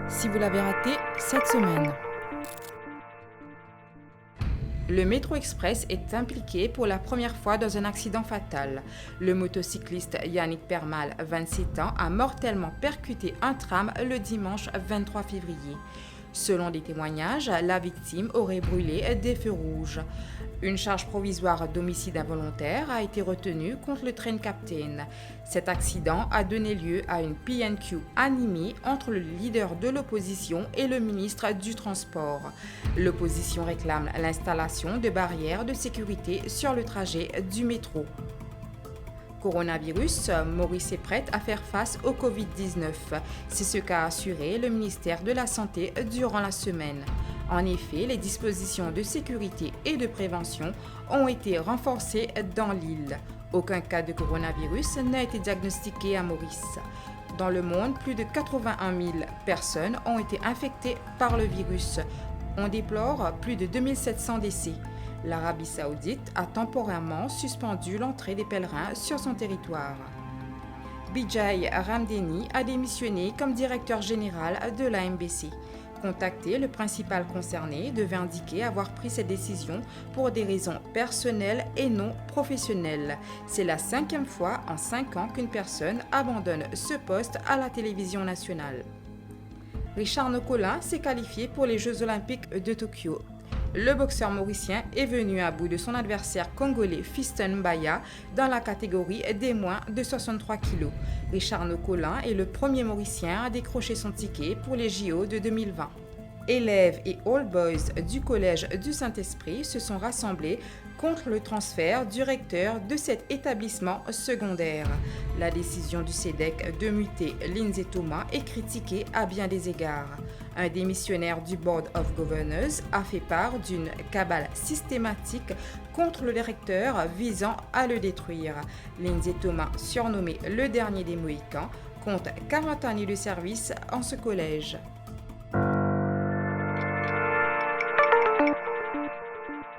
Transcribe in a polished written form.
si vous l'avez raté cette semaine. Le Métro Express est impliqué pour la première fois dans un accident fatal. Le motocycliste Yannick Permal, 27 ans, a mortellement percuté un tram le dimanche 23 février. Selon des témoignages, la victime aurait brûlé des feux rouges. Une charge provisoire d'homicide involontaire a été retenue contre le train captain. Cet accident a donné lieu à une PNQ animée entre le leader de l'opposition et le ministre du Transport. L'opposition réclame l'installation de barrières de sécurité sur le trajet du métro. Coronavirus, Maurice est prête à faire face au Covid-19. C'est ce qu'a assuré le ministère de la Santé durant la semaine. En effet, les dispositions de sécurité et de prévention ont été renforcées dans l'île. Aucun cas de coronavirus n'a été diagnostiqué à Maurice. Dans le monde, plus de 81 000 personnes ont été infectées par le virus. On déplore plus de 2700 décès. L'Arabie saoudite a temporairement suspendu l'entrée des pèlerins sur son territoire. Bijay Ramdeni a démissionné comme directeur général de l'AMBC. Contacté, le principal concerné devait indiquer avoir pris cette décision pour des raisons personnelles et non professionnelles. C'est la 5e fois en 5 ans qu'une personne abandonne ce poste à la télévision nationale. Richard Nokola s'est qualifié pour les Jeux Olympiques de Tokyo. Le boxeur mauricien est venu à bout de son adversaire congolais Fiston Mbaya dans la catégorie des moins de 63 kg. Richard Nokola est le premier mauricien à décrocher son ticket pour les JO de 2020. Élèves et All Boys du Collège du Saint-Esprit se sont rassemblés contre le transfert du recteur de cet établissement secondaire. La décision du CEDEC de muter Lindsay Thomas est critiquée à bien des égards. Un démissionnaire du Board of Governors a fait part d'une cabale systématique contre le recteur visant à le détruire. Lindsay Thomas, surnommé le dernier des Mohicans, compte 40 années de service en ce collège.